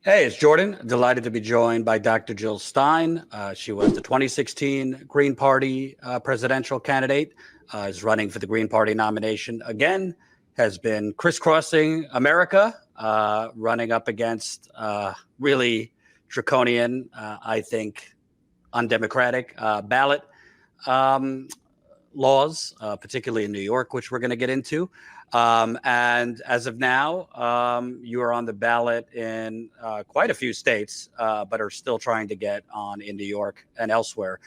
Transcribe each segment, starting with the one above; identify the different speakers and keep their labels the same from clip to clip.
Speaker 1: Hey, it's Jordan. Delighted to be joined by Dr. Jill Stein. She was the 2016 Green Party presidential candidate, is running for the Green Party nomination again, has been crisscrossing America, running up against really draconian, I think, undemocratic ballot laws, particularly in New York, which we're going to get into. And as of now, you are on the ballot in quite a few states, but are still trying to get on in New York and elsewhere.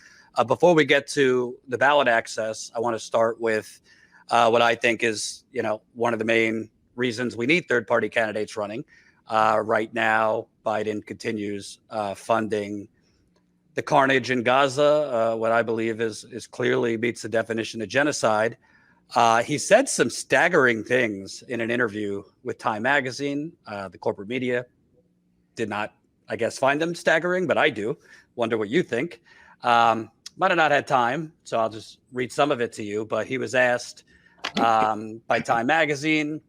Speaker 1: Before we get to the ballot access, I want to start with what I think is, one of the main reasons we need third-party candidates running. Right now, Biden continues funding the carnage in Gaza, what I believe is clearly meets the definition of genocide. He said some staggering things in an interview with Time Magazine. The corporate media did not, I guess, find them staggering, but I do. Wonder what you think. Might have not had time, so I'll just read some of it to you. But he was asked by Time Magazine,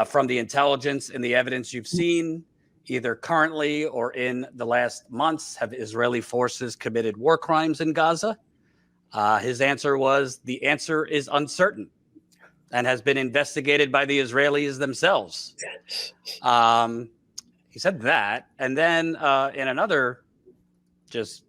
Speaker 1: from the intelligence and the evidence you've seen, either currently or in the last months, have Israeli forces committed war crimes in Gaza? His answer was, the answer is uncertain and has been investigated by the Israelis themselves. He said that. And then in another just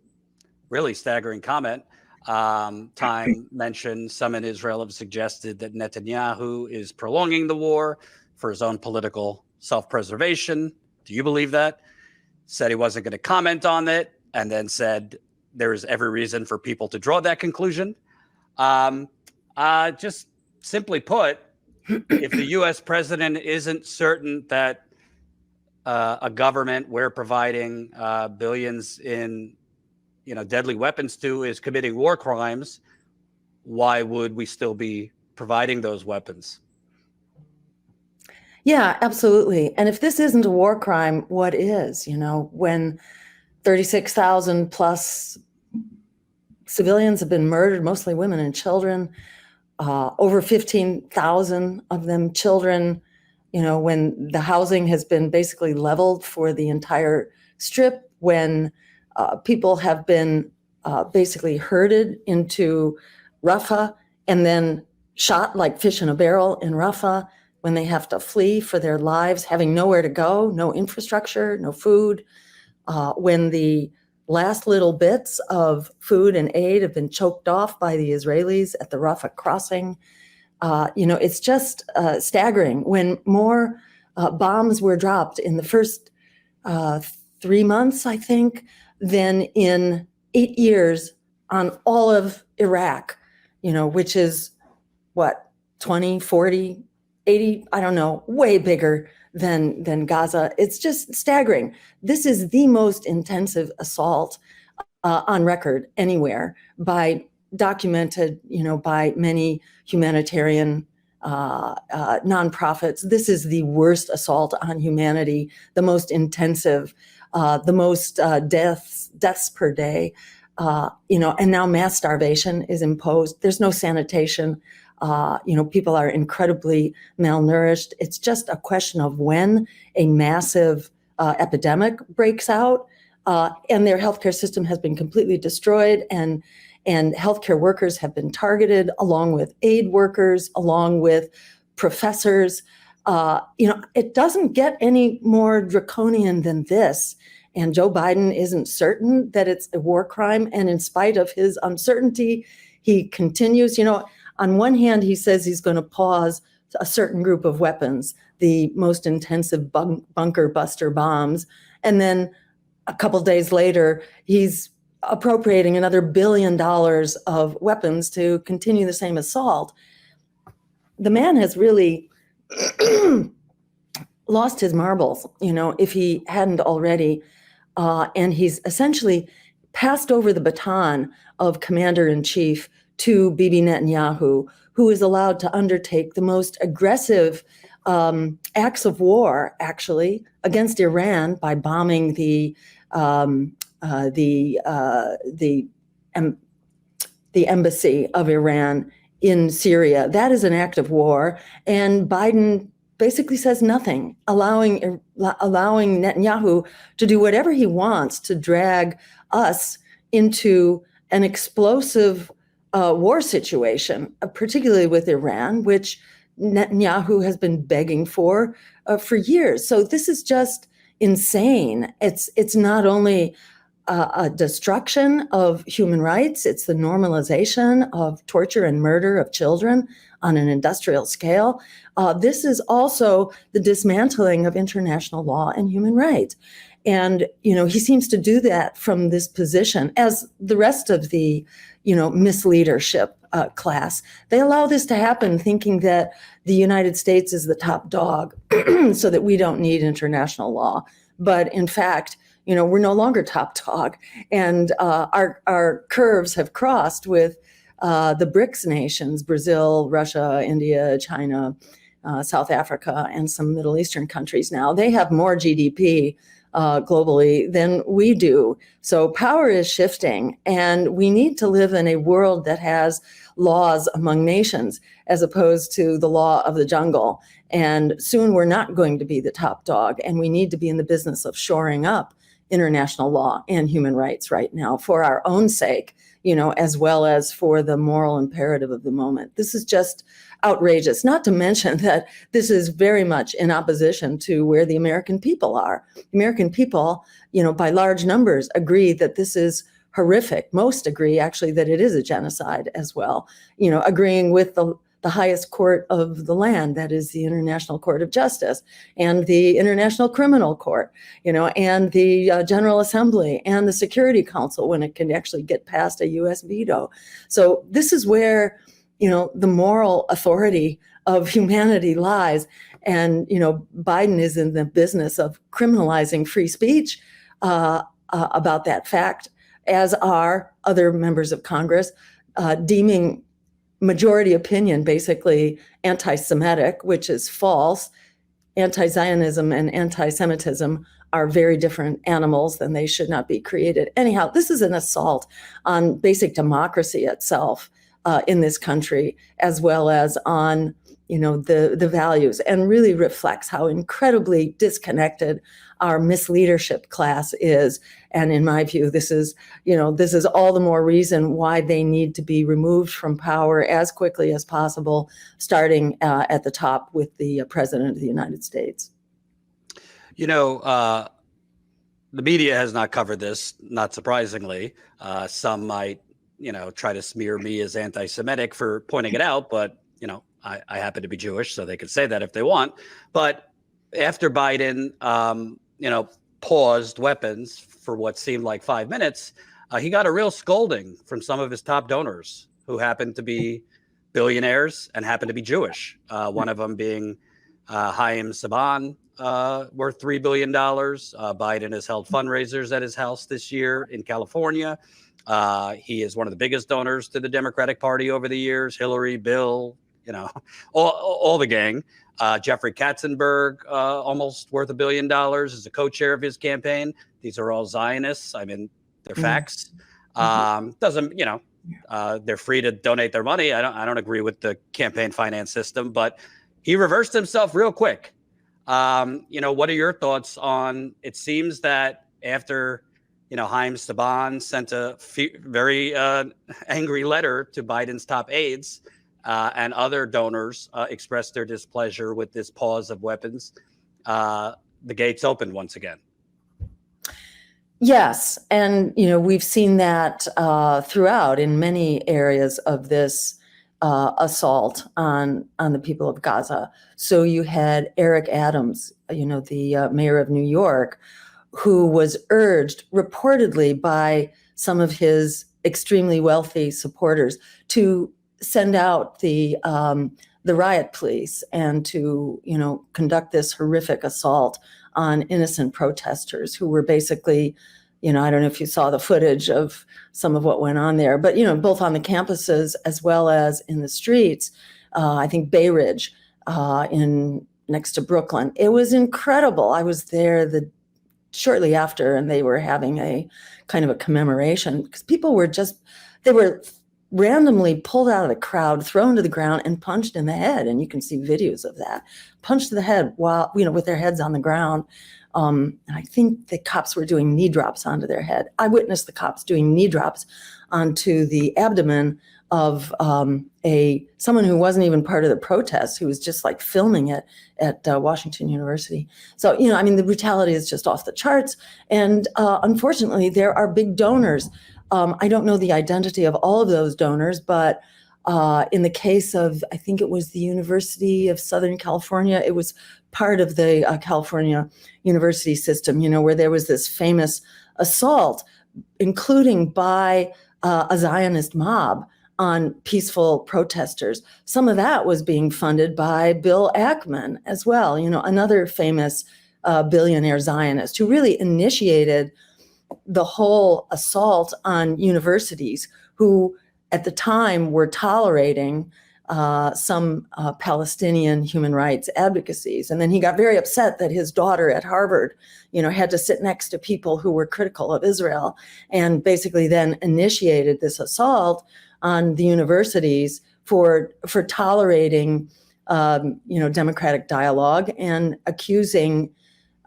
Speaker 1: really staggering comment, Time mentioned some in Israel have suggested that Netanyahu is prolonging the war for his own political self-preservation. Do you believe that? Said he wasn't going to comment on it, and then said there is every reason for people to draw that conclusion. Just simply put, if the U.S. president isn't certain that a government we're providing billions in deadly weapons to is committing war crimes, why would we still be providing those weapons?
Speaker 2: Yeah, absolutely. And if this isn't a war crime, what is? When 36,000 plus civilians have been murdered, mostly women and children, over 15,000 of them children, when the housing has been basically leveled for the entire strip, when people have been basically herded into Rafah and then shot like fish in a barrel in Rafah, when they have to flee for their lives, having nowhere to go, no infrastructure, no food, when the last little bits of food and aid have been choked off by the Israelis at the Rafah crossing. It's just staggering. When more bombs were dropped in the first 3 months, I think, than in 8 years on all of Iraq, which is what, 20, 40, 80, I don't know, way bigger than Gaza. It's just staggering. This is the most intensive assault on record anywhere, documented, by many humanitarian nonprofits. This is the worst assault on humanity, the most intensive, the most deaths per day, and now mass starvation is imposed. There's no sanitation. People are incredibly malnourished. It's just a question of when a massive epidemic breaks out, and their healthcare system has been completely destroyed, and healthcare workers have been targeted, along with aid workers, along with professors. It doesn't get any more draconian than this. And Joe Biden isn't certain that it's a war crime. And in spite of his uncertainty, he continues. On one hand, he says he's going to pause a certain group of weapons, the most intensive bunker buster bombs. And then a couple days later, he's appropriating another $1 billion of weapons to continue the same assault. The man has really lost his marbles, if he hadn't already. And he's essentially passed over the baton of commander-in-chief to Bibi Netanyahu, who is allowed to undertake the most aggressive acts of war, actually, against Iran by bombing the embassy of Iran in Syria. That is an act of war, and Biden basically says nothing, allowing Netanyahu to do whatever he wants to drag us into an explosive war situation, particularly with Iran, which Netanyahu has been begging for years. So this is just insane. It's not only a destruction of human rights, it's the normalization of torture and murder of children on an industrial scale. This is also the dismantling of international law and human rights. And, he seems to do that from this position, as the rest of the, misleadership class. They allow this to happen thinking that the United States is the top dog so that we don't need international law. But in fact, we're no longer top dog. And our curves have crossed with the BRICS nations, Brazil, Russia, India, China, South Africa, and some Middle Eastern countries now. They have more GDP globally than we do. So power is shifting, and we need to live in a world that has laws among nations as opposed to the law of the jungle. And soon we're not going to be the top dog, and we need to be in the business of shoring up international law and human rights right now for our own sake, as well as for the moral imperative of the moment. This is just outrageous, not to mention that this is very much in opposition to where the American people are. The American people, by large numbers, agree that this is horrific. Most agree, actually, that it is a genocide as well, agreeing with the highest court of the land, that is the International Court of Justice, and the International Criminal Court, and the General Assembly and the Security Council when it can actually get past a U.S. veto. So this is where, the moral authority of humanity lies. And, Biden is in the business of criminalizing free speech about that fact, as are other members of Congress, deeming majority opinion basically anti-Semitic, which is false. Anti-Zionism and anti-Semitism are very different animals, and they should not be created. Anyhow, this is an assault on basic democracy itself in this country, as well as on the values, and really reflects how incredibly disconnected our misleadership class is. And in my view, this is all the more reason why they need to be removed from power as quickly as possible, starting at the top with the President of the United States.
Speaker 1: The media has not covered this, not surprisingly. Some might, try to smear me as anti-Semitic for pointing it out, but, I happen to be Jewish, so they could say that if they want. But after Biden, paused weapons for what seemed like 5 minutes, he got a real scolding from some of his top donors who happened to be billionaires and happened to be Jewish. One of them being Haim Saban, worth $3 billion. Biden has held fundraisers at his house this year in California. He is one of the biggest donors to the Democratic Party over the years. Hillary, Bill, all the gang. Jeffrey Katzenberg, almost worth $1 billion, is a co-chair of his campaign. These are all Zionists. I mean, they're facts. They're free to donate their money. I don't agree with the campaign finance system, but he reversed himself real quick. What are your thoughts on? It seems that after Haim Saban sent a very angry letter to Biden's top aides, and other donors expressed their displeasure with this pause of weapons, the gates opened once again.
Speaker 2: Yes, and we've seen that throughout in many areas of this assault on the people of Gaza. So you had Eric Adams, the mayor of New York, who was urged reportedly by some of his extremely wealthy supporters to send out the riot police and to conduct this horrific assault on innocent protesters who were basically, I don't know if you saw the footage of some of what went on there, but both on the campuses as well as in the streets. I think Bay Ridge next to Brooklyn. It was incredible. I was there shortly after, and they were having a kind of a commemoration because people were they were randomly pulled out of the crowd, thrown to the ground, and punched in the head. And you can see videos of that. Punched to the head while, with their heads on the ground. And I think the cops were doing knee drops onto their head. I witnessed the cops doing knee drops onto the abdomen of someone who wasn't even part of the protest, who was just like filming it at Washington University. So, the brutality is just off the charts. And unfortunately, there are big donors. I don't know the identity of all of those donors, but in the case of, I think it was the University of Southern California, it was part of the California university system, where there was this famous assault, including by a Zionist mob on peaceful protesters. Some of that was being funded by Bill Ackman as well, another famous billionaire Zionist who really initiated the whole assault on universities, who at the time were tolerating some Palestinian human rights advocacies. And then he got very upset that his daughter at Harvard, had to sit next to people who were critical of Israel, and basically then initiated this assault on the universities for tolerating, democratic dialogue, and accusing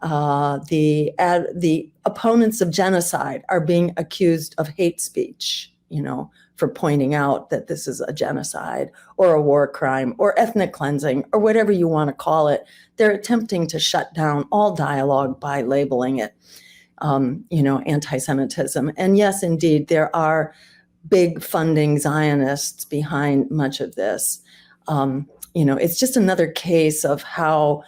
Speaker 2: the opponents of genocide are being accused of hate speech, for pointing out that this is a genocide or a war crime or ethnic cleansing or whatever you want to call it. They're attempting to shut down all dialogue by labeling it, anti-Semitism. And yes, indeed, there are big funding Zionists behind much of this. It's just another case of how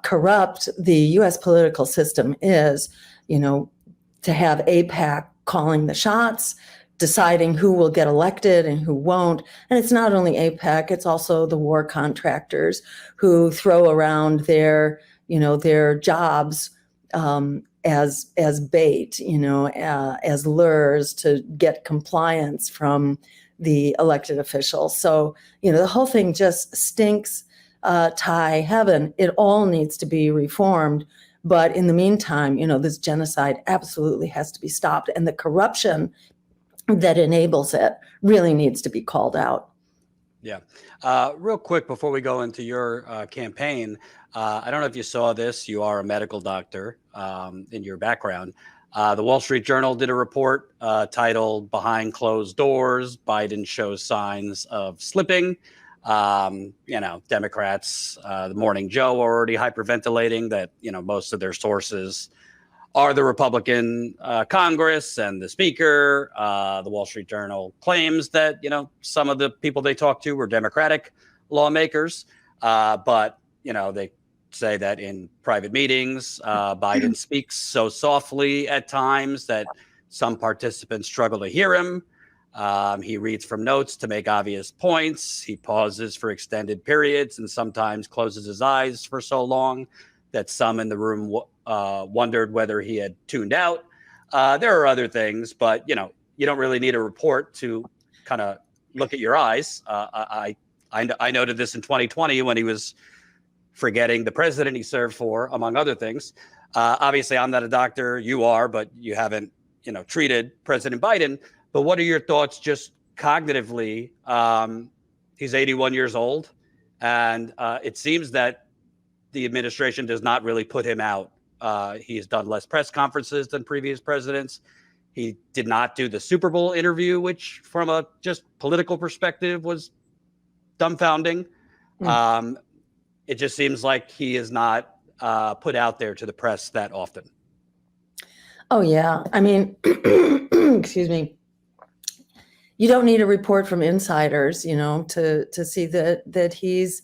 Speaker 2: corrupt the U.S. political system is, to have AIPAC calling the shots, deciding who will get elected and who won't. And it's not only AIPAC, it's also the war contractors who throw around their jobs as bait, as lures to get compliance from the elected officials. So, the whole thing just stinks Thai heaven. It all needs to be reformed. But in the meantime, this genocide absolutely has to be stopped. And the corruption that enables it really needs to be called out.
Speaker 1: Yeah. Real quick, before we go into your campaign, I don't know if you saw this. You are a medical doctor in your background. The Wall Street Journal did a report titled "Behind Closed Doors, Biden Shows Signs of Slipping." Democrats, the Morning Joe, are already hyperventilating that, most of their sources are the Republican Congress and the Speaker. The Wall Street Journal claims that, some of the people they talked to were Democratic lawmakers. But, they say that in private meetings, Biden speaks so softly at times that some participants struggle to hear him. He reads from notes to make obvious points. He pauses for extended periods and sometimes closes his eyes for so long that some in the room wondered whether he had tuned out. There are other things, but, you don't really need a report to kind of look at your eyes. I noted this in 2020 when he was forgetting the president he served for, among other things. Obviously, I'm not a doctor. You are, but you haven't, treated President Biden. But what are your thoughts just cognitively? He's 81 years old, and it seems that the administration does not really put him out. He has done less press conferences than previous presidents. He did not do the Super Bowl interview, which from a just political perspective was dumbfounding. It just seems like he is not put out there to the press that often.
Speaker 2: Oh, yeah. I mean, excuse me. You don't need a report from insiders, to see that he's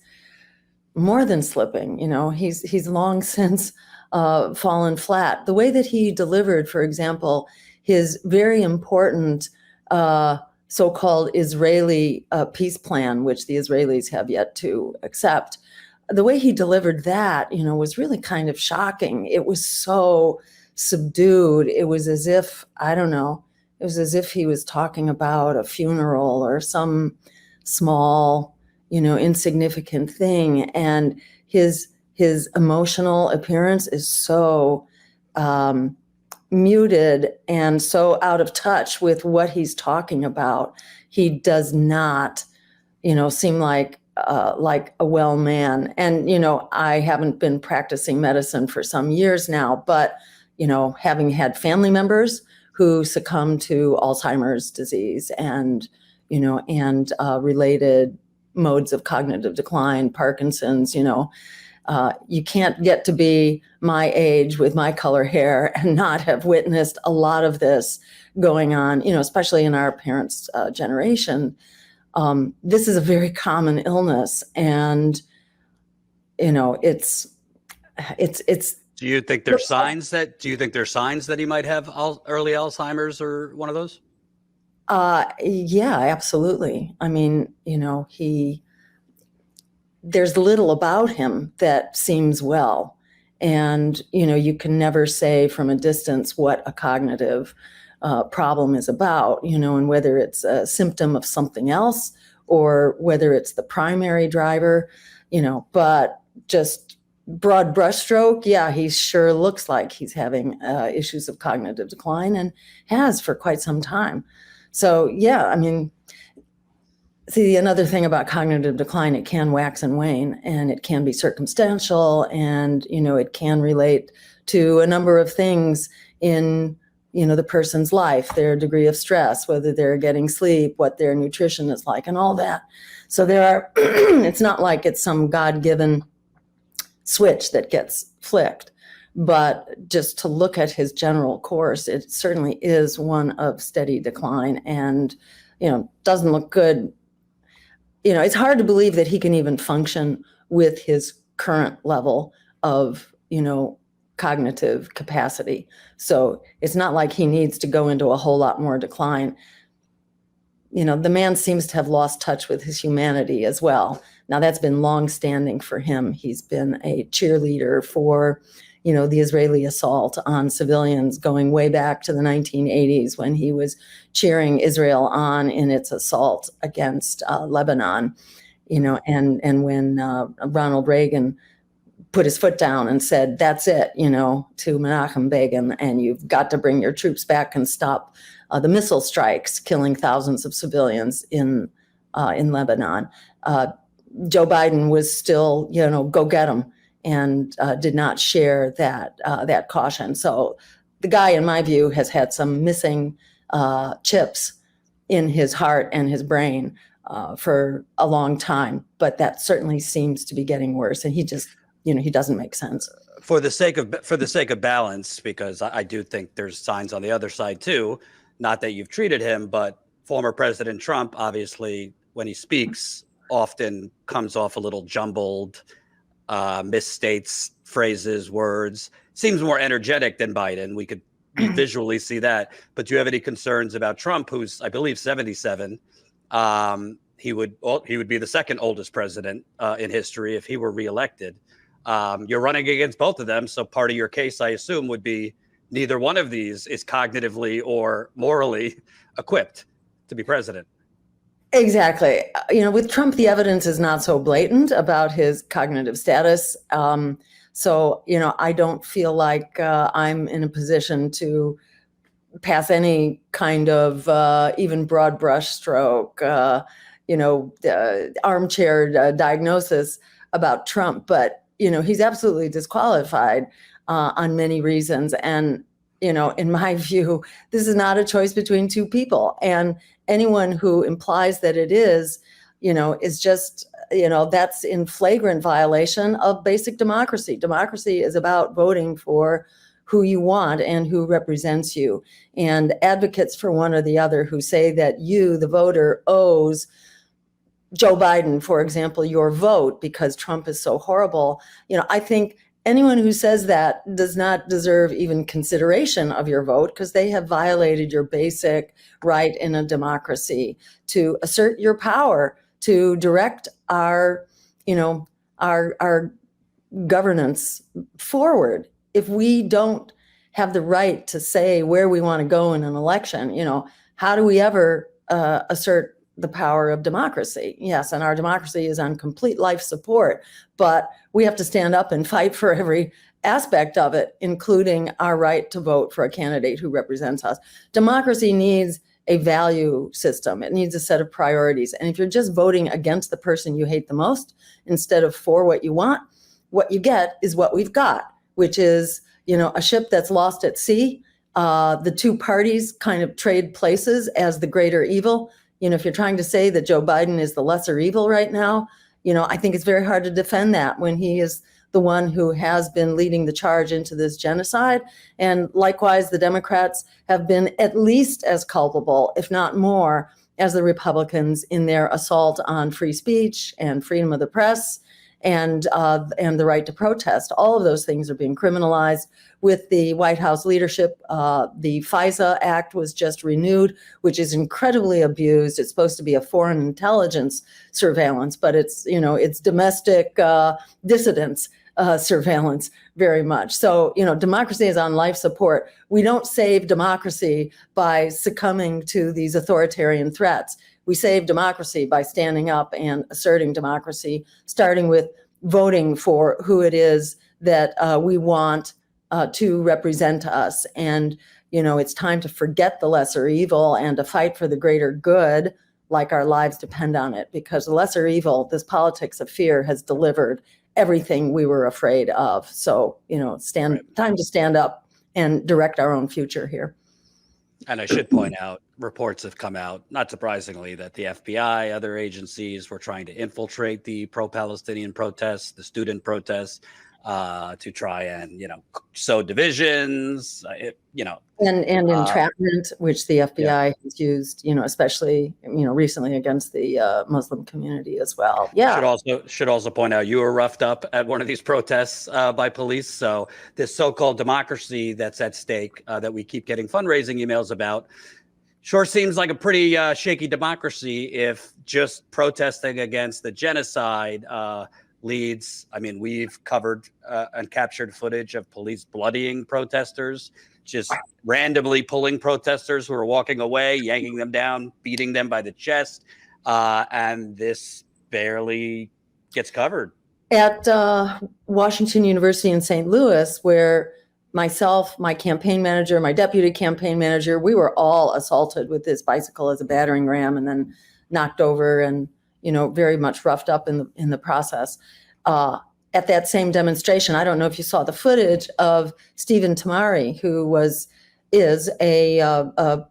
Speaker 2: more than slipping. He's long since fallen flat. The way that he delivered, for example, his very important so-called Israeli peace plan, which the Israelis have yet to accept, the way he delivered that, was really kind of shocking. It was so subdued. It was as if, I don't know, it was as if he was talking about a funeral or some small, insignificant thing. And his emotional appearance is so muted and so out of touch with what he's talking about. he does not, seem like a well man. And, I haven't been practicing medicine for some years now, but, having had family members who succumbed to Alzheimer's disease and, related modes of cognitive decline, Parkinson's, you can't get to be my age with my color hair and not have witnessed a lot of this going on, especially in our parents' generation. This is a very common illness, and it's.
Speaker 1: Do you think there's signs that he might have early Alzheimer's or one of those?
Speaker 2: Yeah, absolutely. I mean, there's little about him that seems well. And, you can never say from a distance what a cognitive problem is about, and whether it's a symptom of something else or whether it's the primary driver, but just broad brushstroke, yeah, he sure looks like he's having issues of cognitive decline and has for quite some time. So, yeah, I mean, see, another thing about cognitive decline, it can wax and wane, and it can be circumstantial, and, it can relate to a number of things in, the person's life, their degree of stress, whether they're getting sleep, what their nutrition is like, and all that. So it's not like it's some God-given switch that gets flicked, but just to look at his general course, it certainly is one of steady decline and, doesn't look good. It's hard to believe that he can even function with his current level of, cognitive capacity. So it's not like he needs to go into a whole lot more decline. The man seems to have lost touch with his humanity as well. Now, that's been longstanding for him. He's been a cheerleader for, the Israeli assault on civilians going way back to the 1980s when he was cheering Israel on in its assault against Lebanon, and when Ronald Reagan put his foot down and said, that's it, to Menachem Begin, and you've got to bring your troops back and stop the missile strikes killing thousands of civilians in Lebanon. Joe Biden was still, go get them, and did not share that caution. So the guy, in my view, has had some missing chips in his heart and his brain for a long time, but that certainly seems to be getting worse. And he just, he doesn't make sense.
Speaker 1: For the sake of balance, because I do think there's signs on the other side too. Not that you've treated him, but former President Trump, obviously, when he speaks, often comes off a little jumbled, misstates phrases, words. Seems more energetic than Biden. We could visually see that. But do you have any concerns about Trump, who's, I believe, 77? He would be the second oldest president in history if he were reelected. You're running against both of them, so part of your case, I assume, would be neither one of these is cognitively or morally equipped to be president.
Speaker 2: Exactly. With Trump, the evidence is not so blatant about his cognitive status. So, I don't feel like I'm in a position to pass any kind of even broad brush stroke, armchair diagnosis about Trump. But, he's absolutely disqualified on many reasons. And, in my view, this is not a choice between two people. And anyone who implies that it is just, that's in flagrant violation of basic democracy. Democracy is about voting for who you want and who represents you. And advocates for one or the other who say that you, the voter, owes Joe Biden, for example, your vote because Trump is so horrible. I think anyone who says that does not deserve even consideration of your vote because they have violated your basic right in a democracy to assert your power to direct our governance forward. If we don't have the right to say where we want to go in an election, how do we ever assert the power of democracy? Yes, and our democracy is on complete life support, but we have to stand up and fight for every aspect of it, including our right to vote for a candidate who represents us. Democracy needs a value system. It needs a set of priorities. And if you're just voting against the person you hate the most instead of for what you want, what you get is what we've got, which is, a ship that's lost at sea. The two parties kind of trade places as the greater evil. If you're trying to say that Joe Biden is the lesser evil right now, I think it's very hard to defend that when he is the one who has been leading the charge into this genocide. And likewise, the Democrats have been at least as culpable, if not more, as the Republicans in their assault on free speech and freedom of the press and the right to protest. All of those things are being criminalized with the White House leadership. The FISA Act was just renewed, which is incredibly abused. It's supposed to be a foreign intelligence surveillance, but it's domestic dissidents surveillance very much. So, democracy is on life support. We don't save democracy by succumbing to these authoritarian threats. We save democracy by standing up and asserting democracy, starting with voting for who it is that we want to represent us. And, it's time to forget the lesser evil and to fight for the greater good, like our lives depend on it, because the lesser evil, this politics of fear, has delivered everything we were afraid of. So, time to stand up and direct our own future here.
Speaker 1: And I should point out, reports have come out, not surprisingly, that the FBI, other agencies were trying to infiltrate the pro-Palestinian protests, the student protests, to try and, sow divisions,
Speaker 2: And entrapment, which the FBI has used, especially, recently against the Muslim community as well. Yeah.
Speaker 1: Should also point out you were roughed up at one of these protests by police. So this so-called democracy that's at stake that we keep getting fundraising emails about sure seems like a pretty shaky democracy if just protesting against the genocide leads. I mean, we've covered and captured footage of police bloodying protesters, just randomly pulling protesters who are walking away, yanking them down, beating them by the chest. And this barely gets covered.
Speaker 2: At Washington University in St. Louis, where myself, my campaign manager, my deputy campaign manager, we were all assaulted with this bicycle as a battering ram and then knocked over and, very much roughed up in the process. At that same demonstration, I don't know if you saw the footage of Stephen Tamari, who is a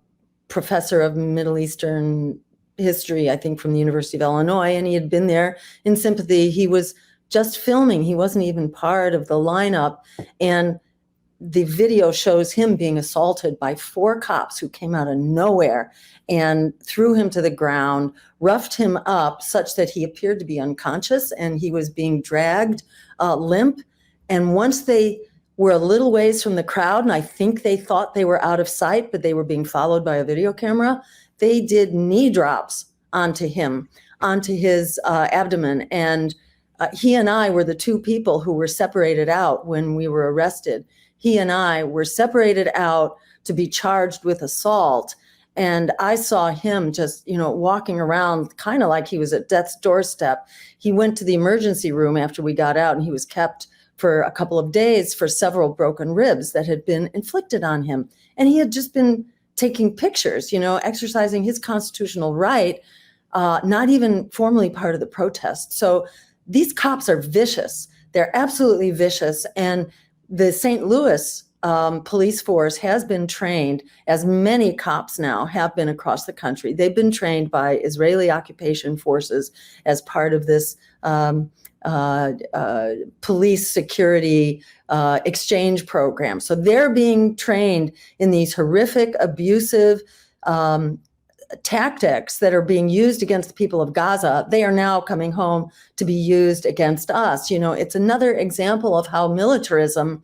Speaker 2: professor of Middle Eastern history, I think from the University of Illinois, and he had been there in sympathy. He was just filming. He wasn't even part of the lineup. And the video shows him being assaulted by 4 cops who came out of nowhere and threw him to the ground, roughed him up such that he appeared to be unconscious, and he was being dragged limp. And once they were a little ways from the crowd, and I think they thought they were out of sight, but they were being followed by a video camera, they did knee drops onto him, onto his abdomen. And he and I were the 2 people who were separated out when we were arrested. He and I were separated out to be charged with assault. And I saw him just, walking around kind of like he was at death's doorstep. He went to the emergency room after we got out, and he was kept for a couple of days for several broken ribs that had been inflicted on him. And he had just been taking pictures, exercising his constitutional right, not even formally part of the protest. So these cops are vicious. They're absolutely vicious. And the St. Louis police force has been trained, as many cops now have been across the country. They've been trained by Israeli occupation forces as part of this police security exchange program. So they're being trained in these horrific, abusive tactics that are being used against the people of Gaza. They are now coming home to be used against us. It's another example of how militarism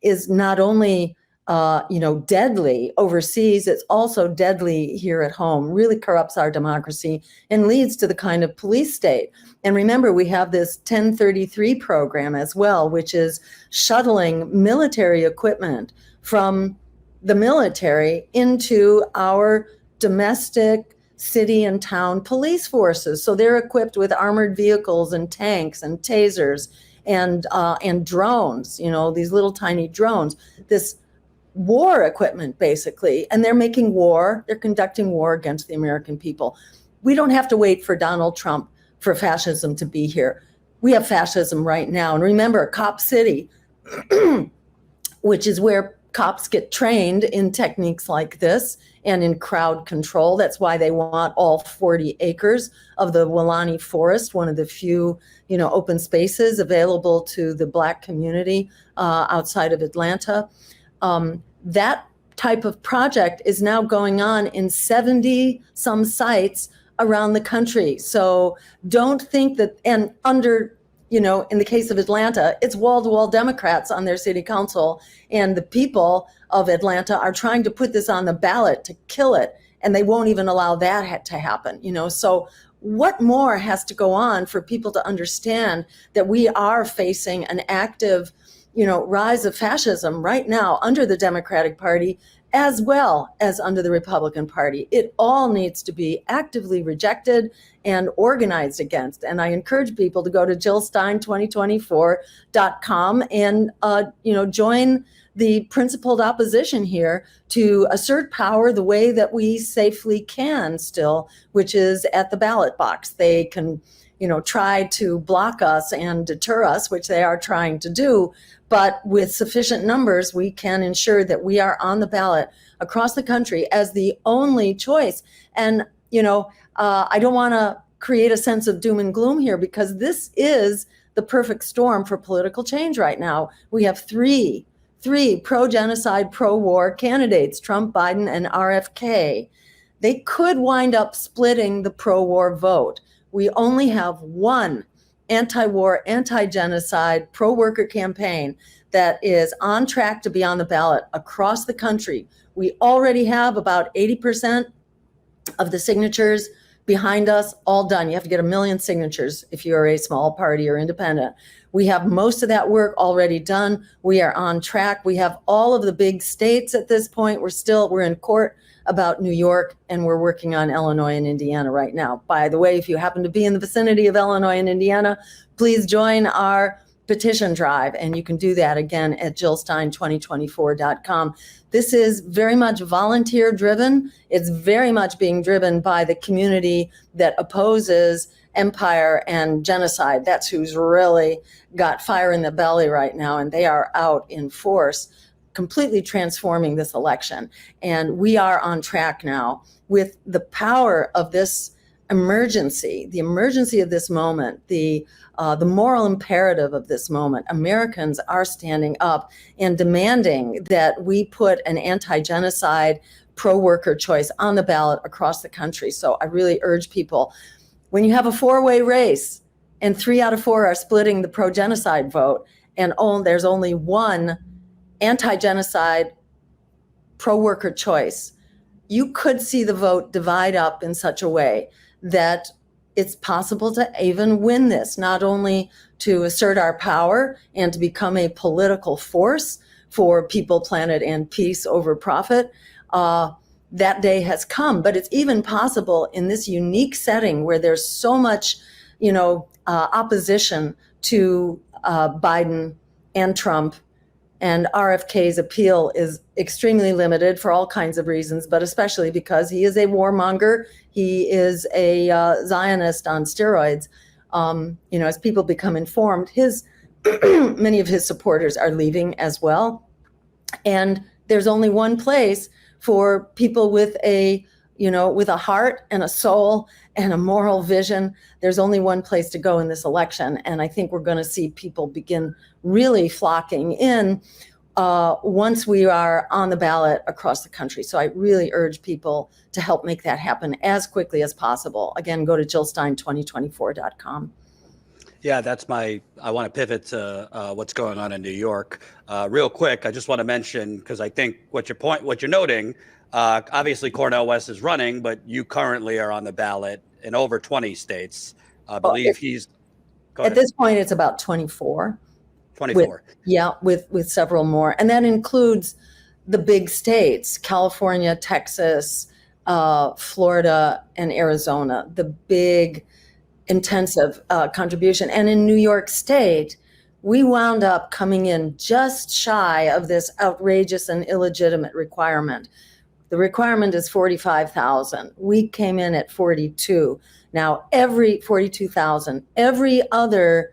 Speaker 2: is not only, deadly overseas, it's also deadly here at home, really corrupts our democracy and leads to the kind of police state. And remember, we have this 1033 program as well, which is shuttling military equipment from the military into our domestic city and town police forces. So they're equipped with armored vehicles and tanks and tasers and drones, these little tiny drones. This war equipment, basically. And they're conducting war against the American people. We don't have to wait for Donald Trump for fascism to be here. We have fascism right now. And remember, Cop City, which is where cops get trained in techniques like this and in crowd control. That's why they want all 40 acres of the Weelaunee Forest, one of the few, open spaces available to the Black community outside of Atlanta. That type of project is now going on in 70 some sites around the country. So don't think that, and in the case of Atlanta, it's wall-to-wall Democrats on their city council, and the people of Atlanta are trying to put this on the ballot to kill it, and they won't even allow that to happen. So what more has to go on for people to understand that we are facing an active, rise of fascism right now under the Democratic Party, as well as under the Republican Party? It all needs to be actively rejected and organized against. And I encourage people to go to JillStein2024.com and, join the principled opposition here to assert power the way that we safely can still, which is at the ballot box. They can, try to block us and deter us, which they are trying to do. But with sufficient numbers, we can ensure that we are on the ballot across the country as the only choice. And, I don't want to create a sense of doom and gloom here, because this is the perfect storm for political change right now. We have three pro-genocide, pro-war candidates, Trump, Biden, and RFK. They could wind up splitting the pro-war vote. We only have one anti-war, anti-genocide, pro-worker campaign that is on track to be on the ballot across the country. We already have about 80% of the signatures behind us all done. You have to get 1 million signatures if you're a small party or independent. We have most of that work already done. We are on track. We have all of the big states at this point. We're in court about New York, and we're working on Illinois and Indiana right now. By the way, if you happen to be in the vicinity of Illinois and Indiana, please join our petition drive, and you can do that again at JillStein2024.com. This is very much volunteer driven. It's very much being driven by the community that opposes empire and genocide. That's who's really got fire in the belly right now, and they are out in force, completely transforming this election. And we are on track now with the power of this emergency, the emergency of this moment, the moral imperative of this moment. Americans are standing up and demanding that we put an anti-genocide, pro-worker choice on the ballot across the country. So I really urge people, when you have a 4-way race and 3 out of 4 are splitting the pro-genocide vote, and there's only one anti-genocide, pro-worker choice, you could see the vote divide up in such a way that it's possible to even win this, not only to assert our power and to become a political force for people, planet, and peace over profit. That day has come, but it's even possible in this unique setting where there's so much, opposition to Biden and Trump, and RFK's appeal is extremely limited for all kinds of reasons, but especially because he is a warmonger. He is a Zionist on steroids. As people become informed, many of his supporters are leaving as well. And there's only one place for people with a heart and a soul and a moral vision. There's only one place to go in this election. And I think we're going to see people begin really flocking in once we are on the ballot across the country. So I really urge people to help make that happen as quickly as possible. Again, go to JillStein2024.com.
Speaker 1: Yeah, I want to pivot to what's going on in New York. Real quick, I just want to mention, because I think what you're noting, obviously Cornel West is running, but you currently are on the ballot in over 20 states. I believe
Speaker 2: at this point, it's about 24.
Speaker 1: 24.
Speaker 2: With several more. And that includes the big states, California, Texas, Florida, and Arizona, the big intensive contribution. And in New York State, we wound up coming in just shy of this outrageous and illegitimate requirement. The requirement is 45,000. We came in at 42. Now, 42,000, every other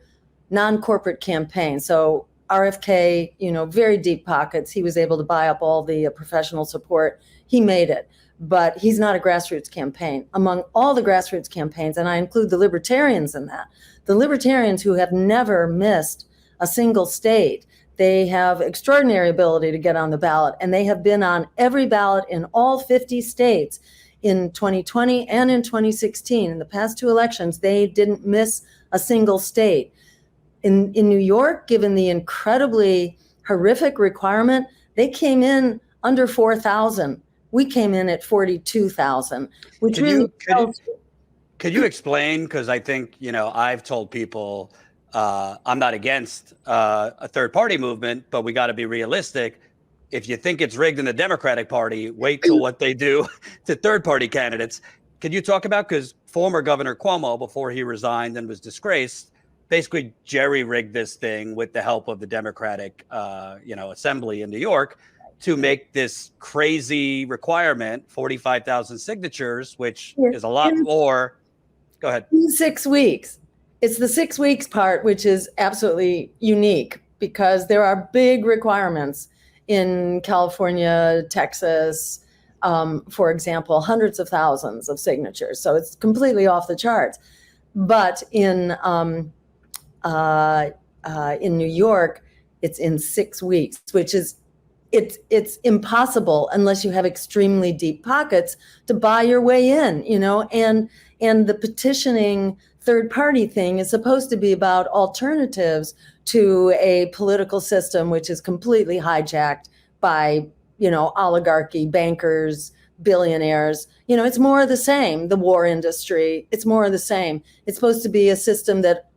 Speaker 2: non-corporate campaign. So RFK, very deep pockets. He was able to buy up all the professional support. He made it, but he's not a grassroots campaign. Among all the grassroots campaigns, and I include the libertarians in that, the libertarians who have never missed a single state, they have extraordinary ability to get on the ballot, and they have been on every ballot in all 50 states in 2020 and in 2016. In the past two elections, they didn't miss a single state. In New York, given the incredibly horrific requirement, they came in under 4,000. We came in at 42,000, which
Speaker 1: Could you explain? Because I think, I've told people I'm not against a third party movement, but we got to be realistic. If you think it's rigged in the Democratic Party, wait till what they do to third party candidates. Could you talk about, because former Governor Cuomo, before he resigned and was disgraced, basically jerry-rigged this thing with the help of the Democratic, Assembly in New York to make this crazy requirement, 45,000 signatures, which is a lot more. Go ahead.
Speaker 2: 6 weeks. It's the 6 weeks part, which is absolutely unique because there are big requirements in California, Texas, for example, hundreds of thousands of signatures. So it's completely off the charts. But in New York, it's in 6 weeks, which is it's impossible unless you have extremely deep pockets to buy your way in, and the petitioning third party thing is supposed to be about alternatives to a political system which is completely hijacked by, oligarchy, bankers, billionaires. It's more of the same. The war industry, it's more of the same. It's supposed to be a system that,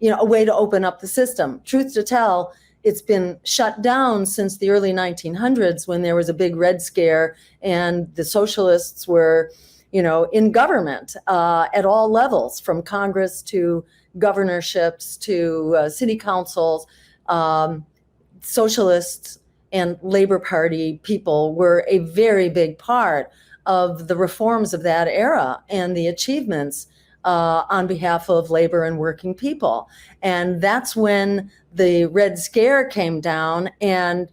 Speaker 2: a way to open up the system. Truth to tell, it's been shut down since the early 1900s when there was a big Red Scare and the socialists were, in government at all levels, from Congress to governorships to city councils. Socialists and Labor Party people were a very big part of the reforms of that era and the achievements on behalf of labor and working people. And that's when the Red Scare came down and,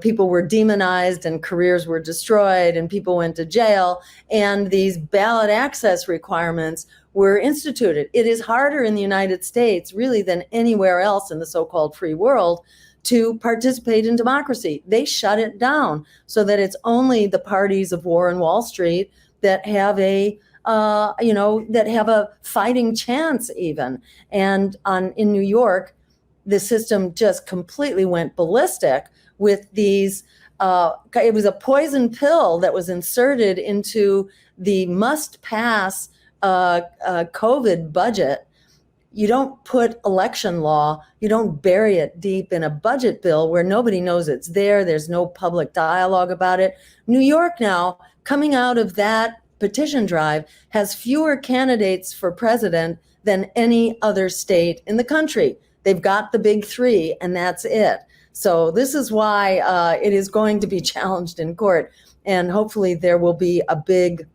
Speaker 2: people were demonized and careers were destroyed and people went to jail, and these ballot access requirements were instituted. It is harder in the United States, really, than anywhere else in the so-called free world to participate in democracy. They shut it down so that it's only the parties of war and Wall Street that have a fighting chance even. And in New York, the system just completely went ballistic with these, it was a poison pill that was inserted into the must-pass COVID budget. You don't put election law, you don't bury it deep in a budget bill where nobody knows it's there. There's no public dialogue about it. New York now, coming out of that petition drive, has fewer candidates for president than any other state in the country. They've got the big three, and that's it. So this is why it is going to be challenged in court, and hopefully there will be a big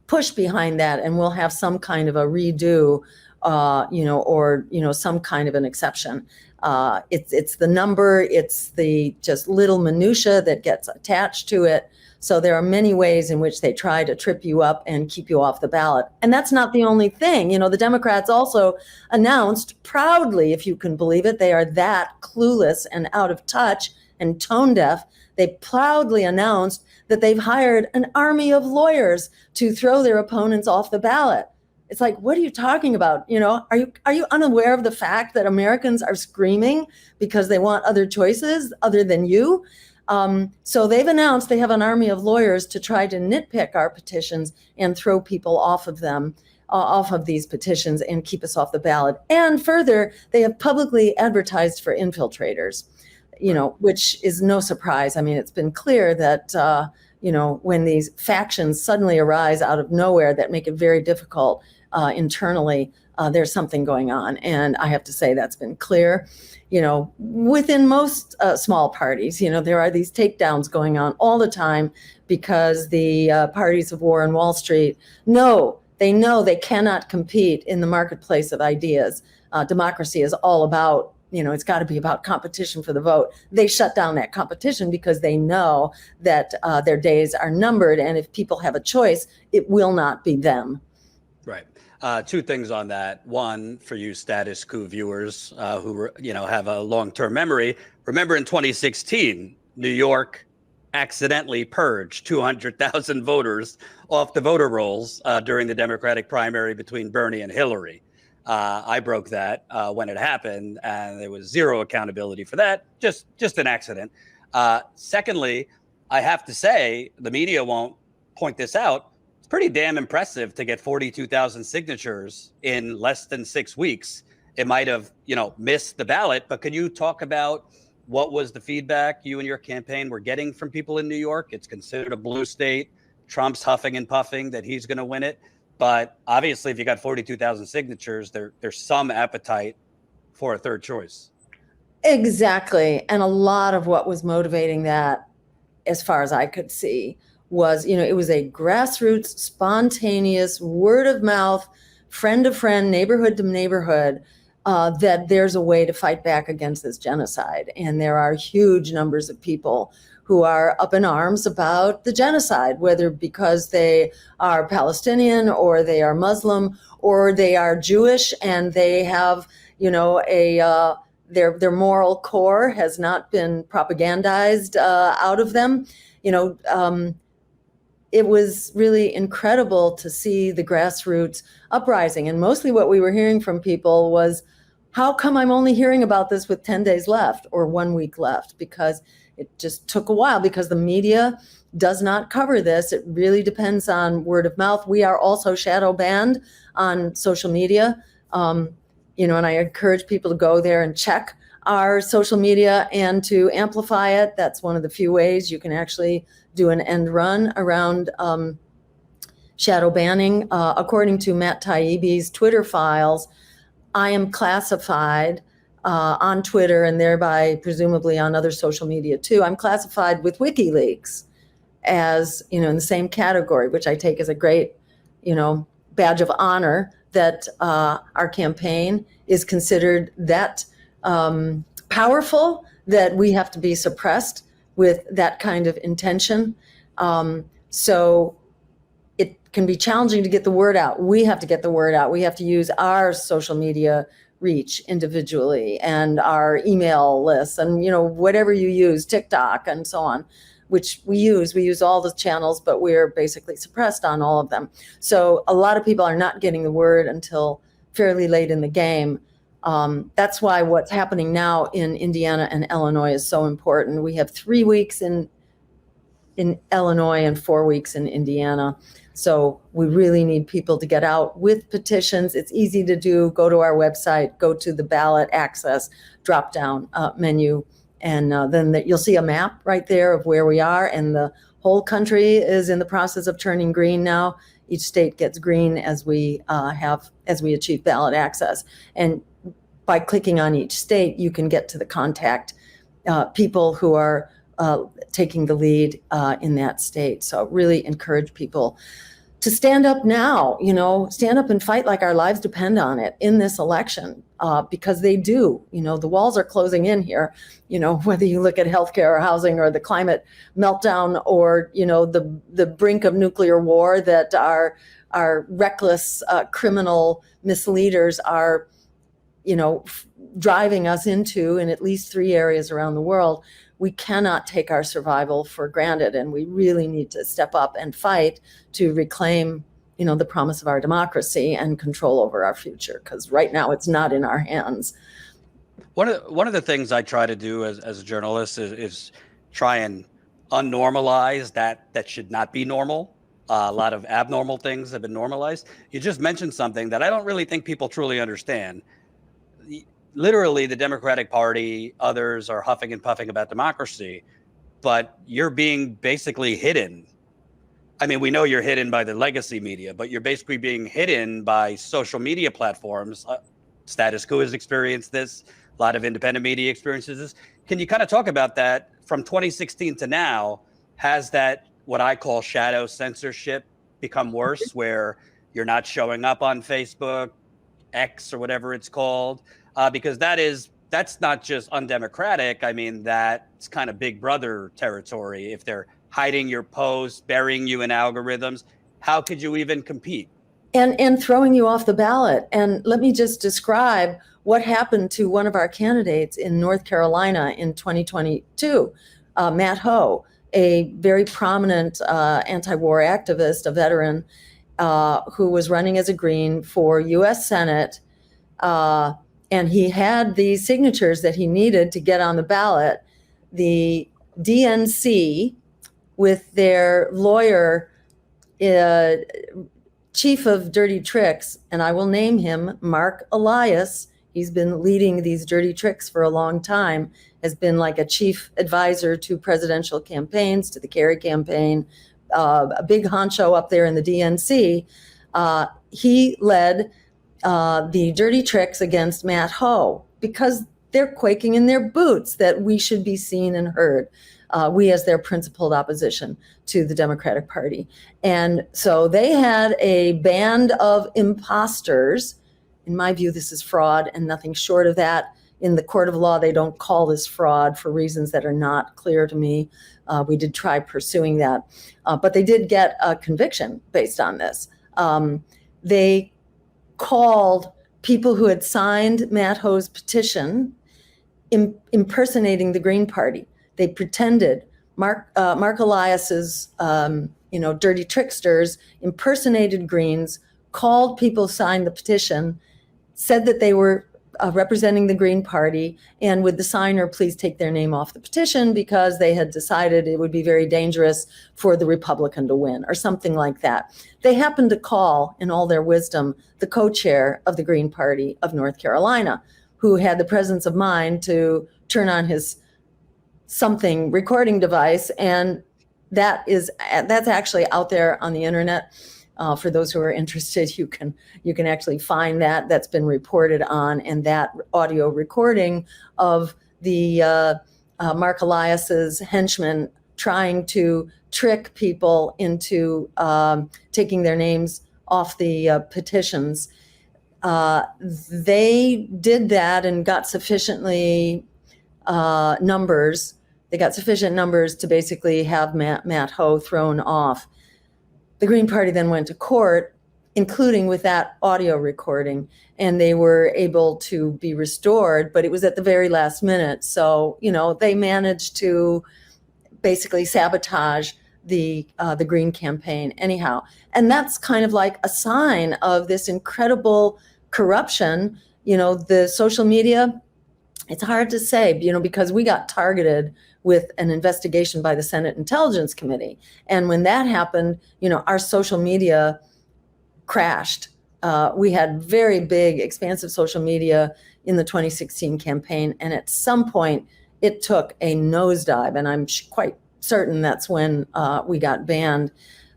Speaker 2: push behind that, and we'll have some kind of a redo, or some kind of an exception. It's the number, it's the just little minutia that gets attached to it. So there are many ways in which they try to trip you up and keep you off the ballot. And that's not the only thing. The Democrats also announced proudly, if you can believe it, they are that clueless and out of touch and tone deaf. They proudly announced that they've hired an army of lawyers to throw their opponents off the ballot. It's like, what are you talking about? Are you unaware of the fact that Americans are screaming because they want other choices other than you? So they've announced they have an army of lawyers to try to nitpick our petitions and throw people off of them, off of these petitions, and keep us off the ballot. And further, they have publicly advertised for infiltrators, which is no surprise. I mean, it's been clear that, when these factions suddenly arise out of nowhere that make it very difficult internally, there's something going on. And I have to say that's been clear. Within most small parties, there are these takedowns going on all the time because the parties of war and Wall Street know they cannot compete in the marketplace of ideas. Democracy is all about, it's got to be about competition for the vote. They shut down that competition because they know that their days are numbered. And if people have a choice, it will not be them.
Speaker 1: Right. Two things on that. One, for you Status Coup viewers who have a long-term memory, remember in 2016, New York accidentally purged 200,000 voters off the voter rolls during the Democratic primary between Bernie and Hillary. I broke that when it happened, and there was zero accountability for that. Just an accident. Secondly, I have to say, the media won't point this out. It's pretty damn impressive to get 42,000 signatures in less than 6 weeks. It might have, missed the ballot, but can you talk about what was the feedback you and your campaign were getting from people in New York? It's considered a blue state. Trump's huffing and puffing that he's going to win it. But obviously, if you got 42,000 signatures, there's some appetite for a third choice.
Speaker 2: Exactly. And a lot of what was motivating that, as far as I could see, was, it was a grassroots, spontaneous, word of mouth, friend to friend, neighborhood to neighborhood, that there's a way to fight back against this genocide. And there are huge numbers of people who are up in arms about the genocide, whether because they are Palestinian or they are Muslim or they are Jewish and they have, their moral core has not been propagandized out of them. It was really incredible to see the grassroots uprising. And mostly what we were hearing from people was, how come I'm only hearing about this with 10 days left or 1 week left? Because it just took a while, because the media does not cover this. It really depends on word of mouth. We are also shadow banned on social media. And I encourage people to go there and check our social media and to amplify it. That's one of the few ways you can actually do an end run around shadow banning. According to Matt Taibbi's Twitter files, I am classified on Twitter and thereby presumably on other social media too. I'm classified with WikiLeaks as, in the same category, which I take as a great, badge of honor that our campaign is considered that powerful that we have to be suppressed with that kind of intention. So it can be challenging to get the word out. We have to get the word out. We have to use our social media reach individually and our email lists and, whatever you use, TikTok and so on, which we use all the channels, but we're basically suppressed on all of them. So a lot of people are not getting the word until fairly late in the game. That's why what's happening now in Indiana and Illinois is so important. We have 3 weeks in Illinois and 4 weeks in Indiana. So we really need people to get out with petitions. It's easy to do. Go to our website, go to the ballot access drop-down menu, and then you'll see a map right there of where we are. And the whole country is in the process of turning green now. Each state gets green as we achieve ballot access. And by clicking on each state, you can get to the contact people who are taking the lead in that state. So really encourage people to stand up now, stand up and fight like our lives depend on it in this election, because they do. The walls are closing in here, whether you look at healthcare or housing or the climate meltdown or, the brink of nuclear war that our reckless criminal misleaders are driving us into in at least 3 areas around the world. We cannot take our survival for granted, and we really need to step up and fight to reclaim, the promise of our democracy and control over our future, because right now it's not in our hands.
Speaker 1: One of the things I try to do as a journalist is try and unnormalize that should not be normal. A lot of abnormal things have been normalized. You just mentioned something that I don't really think people truly understand. Literally, the Democratic Party, others are huffing and puffing about democracy, but you're being basically hidden. I mean, we know you're hidden by the legacy media, but you're basically being hidden by social media platforms. Status Coup has experienced this. A lot of independent media experiences this. Can you kind of talk about that from 2016 to now? Has that, what I call shadow censorship, become worse, where you're not showing up on Facebook, X, or whatever it's called? Because that's not just undemocratic. I mean, that's kind of Big Brother territory. If they're hiding your posts, burying you in algorithms, how could you even compete?
Speaker 2: And throwing you off the ballot. And let me just describe what happened to one of our candidates in North Carolina in 2022, Matt Howe, a very prominent anti-war activist, a veteran, who was running as a Green for U.S. Senate. And he had the signatures that he needed to get on the ballot. The DNC, with their lawyer, chief of dirty tricks, and I will name him Mark Elias. He's been leading these dirty tricks for a long time, has been like a chief advisor to presidential campaigns, to the Kerry campaign, a big honcho up there in the DNC. He led the dirty tricks against Matt Howe because they're quaking in their boots that we should be seen and heard. We as their principled opposition to the Democratic Party. And so they had a band of imposters. In my view, this is fraud and nothing short of that. In the court of law, they don't call this fraud for reasons that are not clear to me. We did try pursuing that, but they did get a conviction based on this. They called people who had signed Matt Howe's petition impersonating the Green Party. They pretended Mark Elias's, dirty tricksters impersonated Greens, called people who signed the petition, said that they were representing the Green Party, and would the signer please take their name off the petition because they had decided it would be very dangerous for the Republican to win, or something like that. They happened to call, in all their wisdom, the co-chair of the Green Party of North Carolina, who had the presence of mind to turn on his something recording device, and that's actually out there on the internet. For those who are interested, you can actually find that. That's been reported on, and that audio recording of the Mark Elias's henchmen trying to trick people into taking their names off the petitions. They did that and got sufficiently numbers. They got sufficient numbers to basically have Matt Howe thrown off. The Green Party then went to court, including with that audio recording, and they were able to be restored, but it was at the very last minute. So, they managed to basically sabotage the Green campaign anyhow. And that's kind of like a sign of this incredible corruption. The social media, it's hard to say, because we got targeted with an investigation by the Senate Intelligence Committee. And when that happened, our social media crashed. We had very big, expansive social media in the 2016 campaign. And at some point, it took a nosedive. And I'm quite certain that's when we got banned.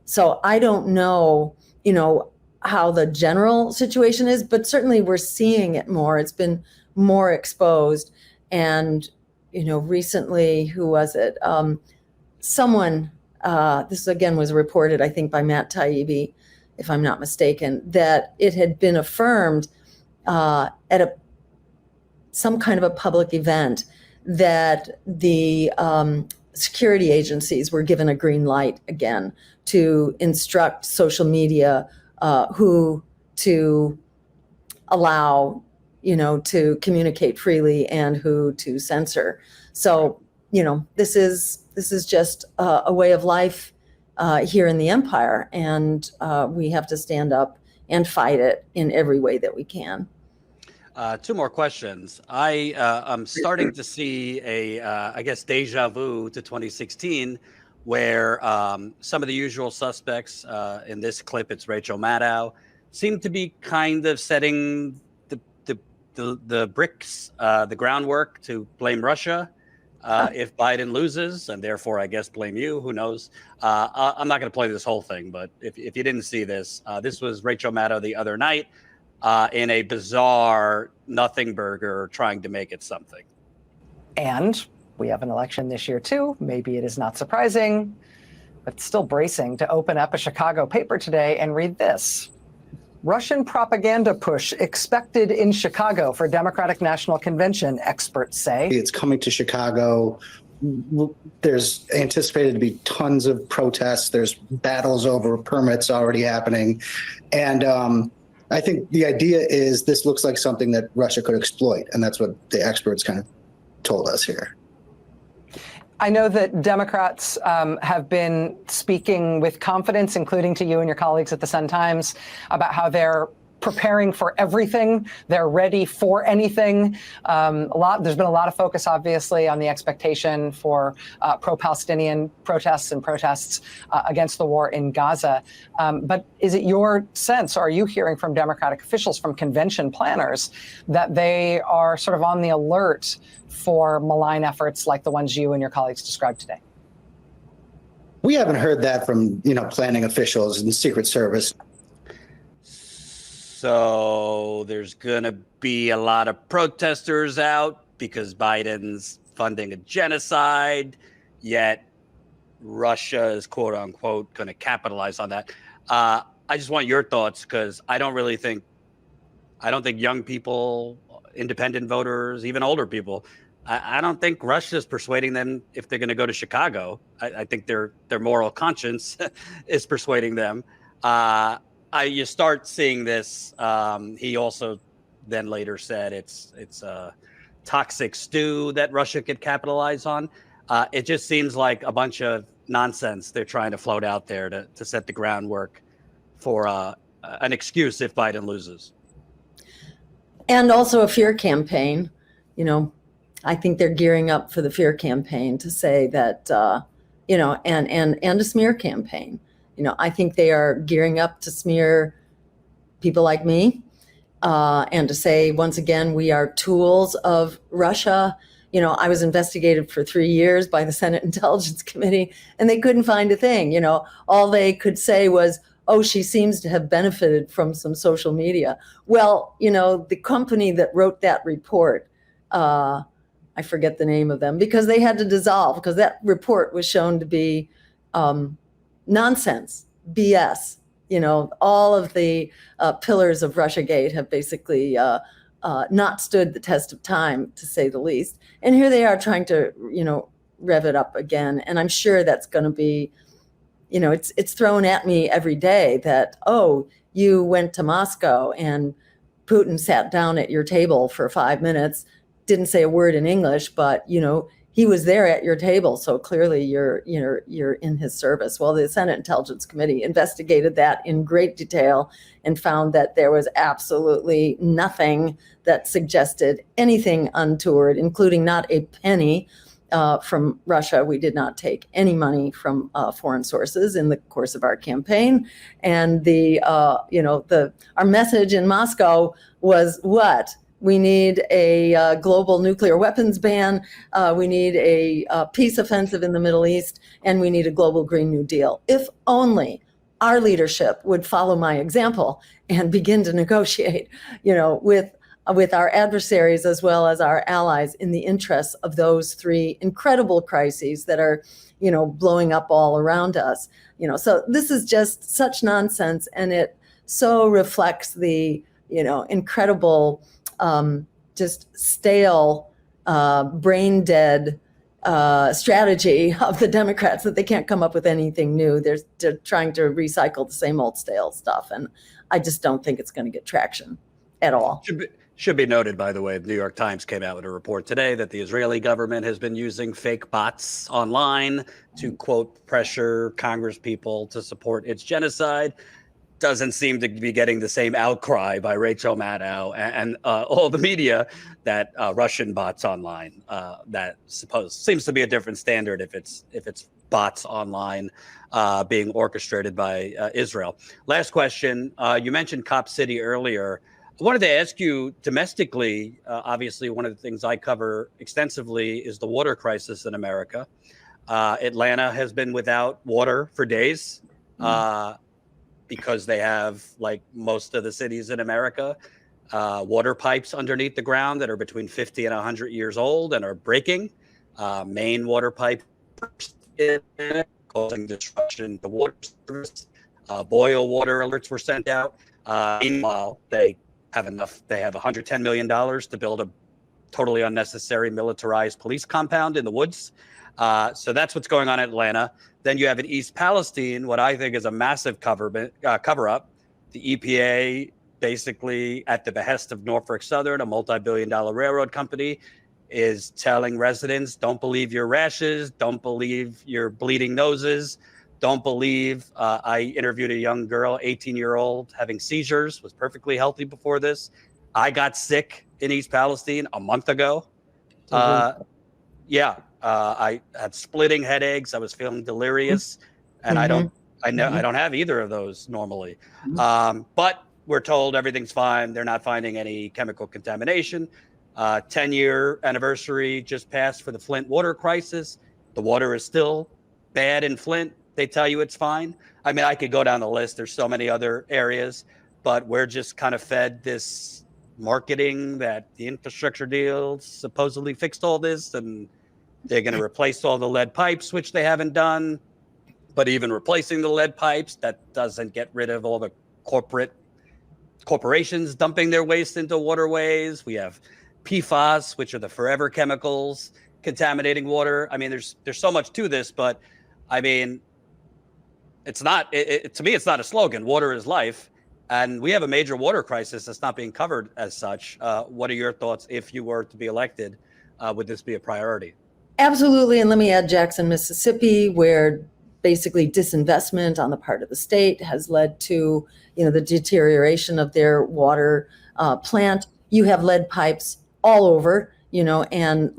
Speaker 2: So I don't know, how the general situation is, but certainly we're seeing it more. It's been more exposed. And recently, who was it? Someone, this again was reported, I think, by Matt Taibbi, if I'm not mistaken, that it had been affirmed at some kind of a public event that the security agencies were given a green light again to instruct social media who to allow to communicate freely and who to censor. So, this is just a way of life here in the empire, and we have to stand up and fight it in every way that we can.
Speaker 1: Two more questions. I'm starting to see I guess, deja vu to 2016, where some of the usual suspects, in this clip, it's Rachel Maddow, seem to be kind of setting the bricks, the groundwork to blame Russia. if Biden loses, and therefore I guess blame you, who knows? I'm not going to play this whole thing, but if you didn't see this, this was Rachel Maddow the other night in a bizarre nothing burger trying to make it something.
Speaker 3: And we have an election this year too. Maybe it is not surprising, but still bracing to open up a Chicago paper today and read this. Russian propaganda push expected in Chicago for Democratic National Convention, experts say.
Speaker 4: It's coming to Chicago. There's anticipated to be tons of protests. There's battles over permits already happening. And I think the idea is this looks like something that Russia could exploit. And that's what the experts kind of told us here.
Speaker 3: I know that Democrats have been speaking with confidence, including to you and your colleagues at the Sun-Times, about how they're preparing for everything. They're ready for anything. There's been a lot of focus, obviously, on the expectation for pro-Palestinian protests and protests against the war in Gaza. But is it your sense, or are you hearing from Democratic officials, from convention planners, that they are sort of on the alert for malign efforts like the ones you and your colleagues described today?
Speaker 4: We haven't heard that from, planning officials and Secret Service.
Speaker 1: So there's going to be a lot of protesters out because Biden's funding a genocide, yet Russia is, quote unquote, going to capitalize on that. I just want your thoughts, because I don't think young people, independent voters, even older people, I don't think Russia's persuading them if they're going to go to Chicago. I think their moral conscience is persuading them. You start seeing this. He also then later said it's a toxic stew that Russia could capitalize on. It just seems like a bunch of nonsense they're trying to float out there to set the groundwork for an excuse if Biden loses.
Speaker 2: And also a fear campaign. I think they're gearing up for the fear campaign to say that, and a smear campaign. I think they are gearing up to smear people like me and to say, once again, we are tools of Russia. I was investigated for 3 years by the Senate Intelligence Committee, and they couldn't find a thing. All they could say was, oh, she seems to have benefited from some social media. Well, the company that wrote that report, I forget the name of them, because they had to dissolve because that report was shown to be nonsense, BS. All of the pillars of Russiagate have basically not stood the test of time, to say the least. And here they are trying to, rev it up again. And I'm sure that's going to be, it's thrown at me every day that, oh, you went to Moscow and Putin sat down at your table for 5 minutes, didn't say a word in English, but, he was there at your table, so clearly you're in his service. Well, the Senate Intelligence Committee investigated that in great detail and found that there was absolutely nothing that suggested anything untoward, including not a penny from Russia. We did not take any money from foreign sources in the course of our campaign, and our message in Moscow was what? We need a global nuclear weapons ban. We need a peace offensive in the Middle East, and we need a global Green New Deal. If only our leadership would follow my example and begin to negotiate, with our adversaries as well as our allies in the interests of those three incredible crises that are, blowing up all around us. So this is just such nonsense, and it so reflects the, incredible, just stale, brain dead strategy of the Democrats that they can't come up with anything new. They're trying to recycle the same old stale stuff, and I just don't think it's going to get traction at all.
Speaker 1: Should be noted, by the way, the New York Times came out with a report today that the Israeli government has been using fake bots online to, quote, pressure Congress people to support its genocide. Doesn't seem to be getting the same outcry by Rachel Maddow and all the media that Russian bots online. That seems to be a different standard if it's bots online being orchestrated by Israel. Last question. You mentioned Cop City earlier. I wanted to ask you domestically, obviously, one of the things I cover extensively is the water crisis in America. Atlanta has been without water for days because they have, like most of the cities in America, water pipes underneath the ground that are between 50 and 100 years old and are breaking. Main water pipe causing disruption to water service. Boil water alerts were sent out. Meanwhile, they have $110 million to build a totally unnecessary militarized police compound in the woods. So that's what's going on in Atlanta. Then you have in East Palestine, what I think is a massive cover-up. The EPA, basically at the behest of Norfolk Southern, a multi-billion-dollar railroad company, is telling residents, don't believe your rashes, don't believe your bleeding noses, don't believe. I interviewed a young girl, 18-year-old, having seizures, was perfectly healthy before this. I got sick in East Palestine a month ago. I had splitting headaches. I was feeling delirious, and I don't have either of those normally. But we're told everything's fine. They're not finding any chemical contamination. 10-year anniversary just passed for the Flint water crisis. The water is still bad in Flint. They tell you it's fine. I mean, I could go down the list. There's so many other areas, but we're just kind of fed this marketing that the infrastructure deals supposedly fixed all this, and they're going to replace all the lead pipes, which they haven't done. But even replacing the lead pipes, that doesn't get rid of all the corporations dumping their waste into waterways. We have PFAS, which are the forever chemicals contaminating water. I mean, there's so much to this, but I mean, it's not, to me, it's not a slogan. Water is life. And we have a major water crisis that's not being covered as such. What are your thoughts if you were to be elected? Would this be a priority?
Speaker 2: Absolutely. And let me add Jackson, Mississippi, where basically disinvestment on the part of the state has led to, the deterioration of their water plant. You have lead pipes all over, and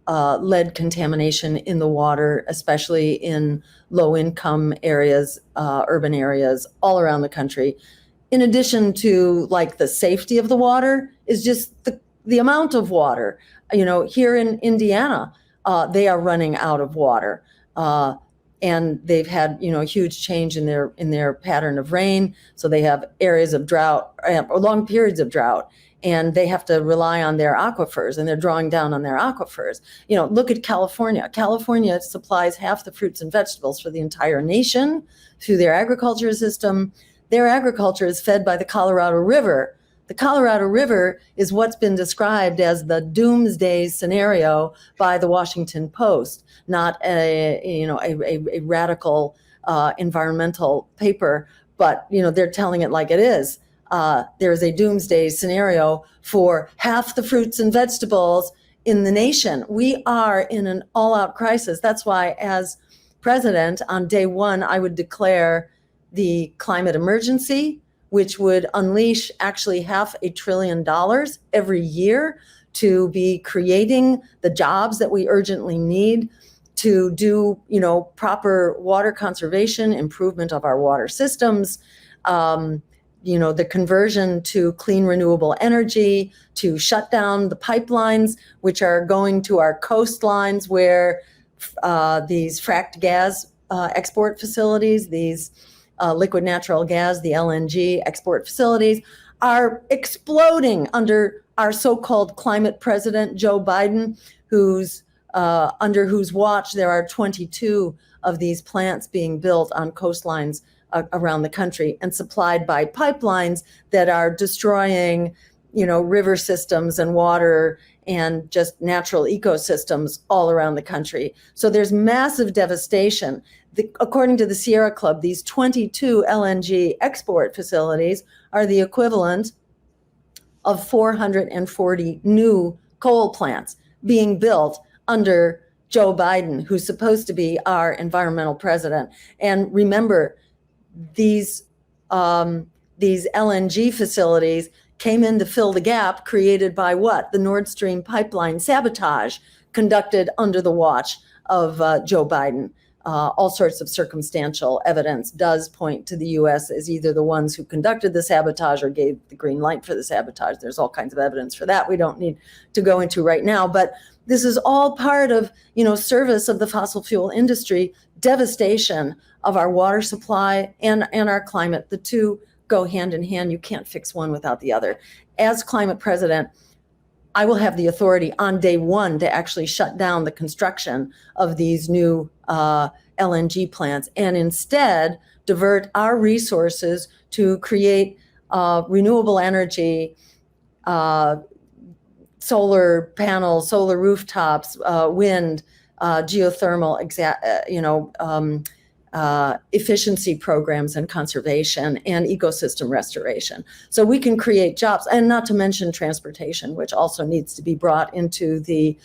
Speaker 2: lead contamination in the water, especially in low-income areas, urban areas all around the country. In addition to like the safety of the water is just the amount of water. Here in Indiana, they are running out of water, and they've had a huge change in their pattern of rain. So they have areas of drought or long periods of drought. And they have to rely on their aquifers, and they're drawing down on their aquifers. Look at California. California supplies half the fruits and vegetables for the entire nation through their agriculture system. Their agriculture is fed by the Colorado River. The Colorado River is what's been described as the doomsday scenario by the Washington Post, not a radical environmental paper, but they're telling it like it is. There is a doomsday scenario for half the fruits and vegetables in the nation. We are in an all-out crisis. That's why, as president, on day one, I would declare the climate emergency, which would unleash actually $500 billion every year to be creating the jobs that we urgently need to do, proper water conservation, improvement of our water systems, the conversion to clean renewable energy, to shut down the pipelines, which are going to our coastlines where these fracked gas export facilities, these liquid natural gas, the LNG export facilities, are exploding under our so-called climate president, Joe Biden, under whose watch there are 22 of these plants being built on coastlines around the country and supplied by pipelines that are destroying, river systems and water and just natural ecosystems all around the country. So there's massive devastation. According to the Sierra Club, these 22 LNG export facilities are the equivalent of 440 new coal plants being built under Joe Biden, who's supposed to be our environmental president. And remember, these LNG facilities came in to fill the gap created by what? The Nord Stream pipeline sabotage conducted under the watch of Joe Biden. all sorts of circumstantial evidence does point to the U.S. as either the ones who conducted the sabotage or gave the green light for the sabotage. There's all kinds of evidence for that we don't need to go into right now. But this is all part of, service of the fossil fuel industry, devastation of our water supply and our climate. The two go hand in hand. You can't fix one without the other. As climate president, I will have the authority on day one to actually shut down the construction of these new LNG plants and instead divert our resources to create renewable energy, solar panels, solar rooftops, wind, geothermal, efficiency programs and conservation and ecosystem restoration. So we can create jobs, and not to mention transportation, which also needs to be brought into the,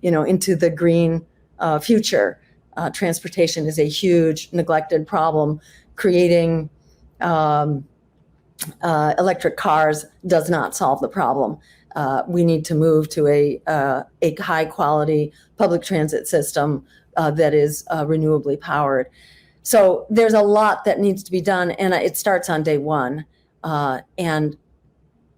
Speaker 2: into the green future. Transportation is a huge neglected problem. Creating electric cars does not solve the problem. We need to move to a high quality public transit system that is renewably powered. So there's a lot that needs to be done, and it starts on day one. And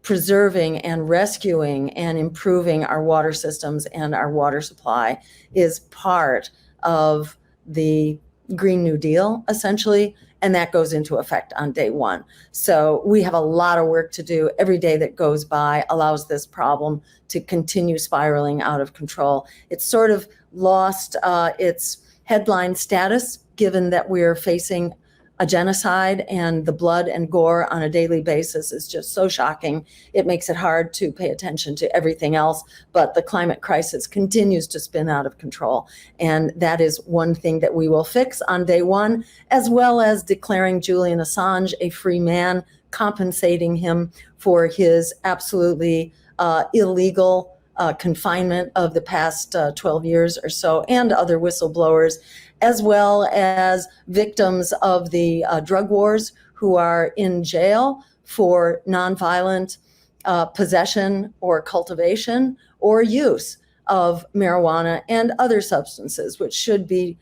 Speaker 2: preserving and rescuing and improving our water systems and our water supply is part of the Green New Deal, essentially, and that goes into effect on day one. So we have a lot of work to do. Every day that goes by allows this problem to continue spiraling out of control. It's sort of lost its headline status, given that we're facing a genocide, and the blood and gore on a daily basis is just so shocking. It makes it hard to pay attention to everything else, but the climate crisis continues to spin out of control. And that is one thing that we will fix on day one, as well as declaring Julian Assange a free man, compensating him for his absolutely illegal confinement of the past 12 years or so, and other whistleblowers, as well as victims of the drug wars who are in jail for nonviolent possession or cultivation or use of marijuana and other substances, which should be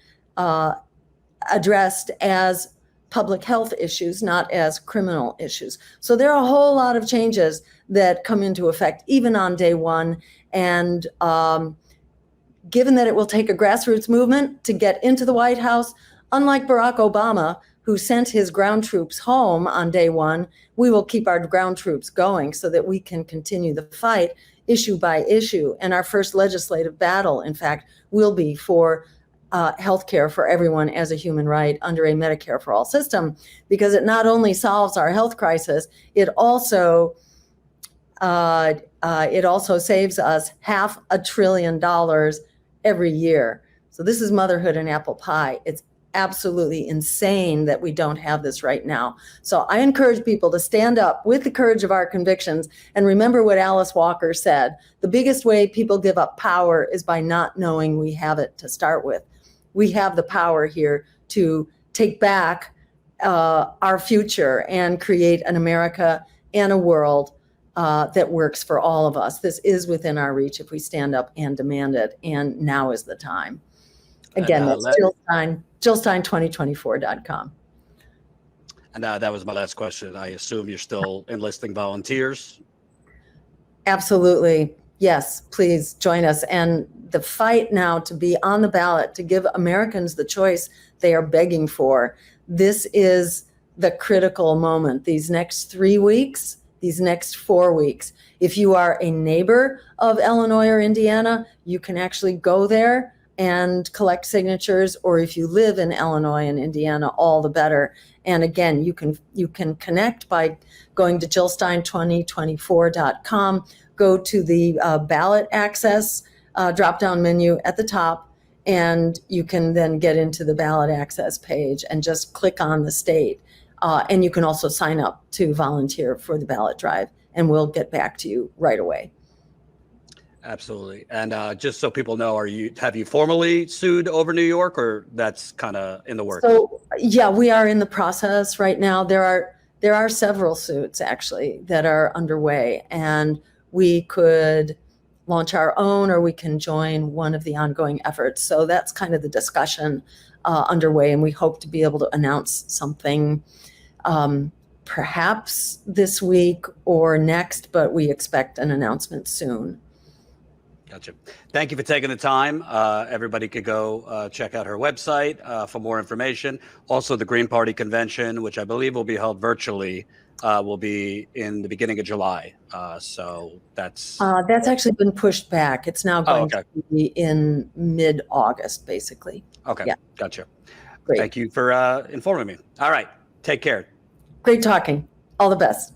Speaker 2: addressed as public health issues, not as criminal issues. So there are a whole lot of changes that come into effect even on day one. And given that it will take a grassroots movement to get into the White House, unlike Barack Obama, who sent his ground troops home on day one, we will keep our ground troops going so that we can continue the fight issue by issue. And our first legislative battle, in fact, will be for healthcare for everyone as a human right under a Medicare for all system, because it not only solves our health crisis, it also saves us $500 billion every year. So this is motherhood and apple pie. It's absolutely insane that we don't have this right now. So I encourage people to stand up with the courage of our convictions and remember what Alice Walker said. The biggest way people give up power is by not knowing we have it to start with. We have the power here to take back our future and create an America and a world that works for all of us. This is within our reach if we stand up and demand it, and now is the time. Again, that's Jill2024.com.
Speaker 1: And that was my last question. I assume you're still enlisting volunteers?
Speaker 2: Absolutely. Yes, please join us. And the fight now to be on the ballot, to give Americans the choice they are begging for, this is the critical moment. These next 3 weeks, these next 4 weeks. If you are a neighbor of Illinois or Indiana, you can actually go there and collect signatures, or if you live in Illinois and Indiana, all the better. And again, you can connect by going to Jill2024.com, go to the ballot access drop-down menu at the top, and you can then get into the ballot access page and just click on the state. And you can also sign up to volunteer for the ballot drive, and we'll get back to you right away.
Speaker 1: Absolutely. And just so people know, have you formally sued over New York, or that's kind of in the works?
Speaker 2: So yeah, we are in the process right now. There are several suits actually that are underway, and we could launch our own, or we can join one of the ongoing efforts. So that's kind of the discussion underway, and we hope to be able to announce something perhaps this week or next, but we expect an announcement soon.
Speaker 1: Gotcha. Thank you for taking the time. Everybody could go check out her website for more information. Also, the Green Party convention, which I believe will be held virtually, will be in the beginning of July. So that's
Speaker 2: actually been pushed back. It's now going
Speaker 1: okay.
Speaker 2: to be in mid-August, basically.
Speaker 1: Okay,
Speaker 2: yeah.
Speaker 1: Gotcha.
Speaker 2: Great.
Speaker 1: Thank you for informing me. All right, take care.
Speaker 2: Great talking. All the best.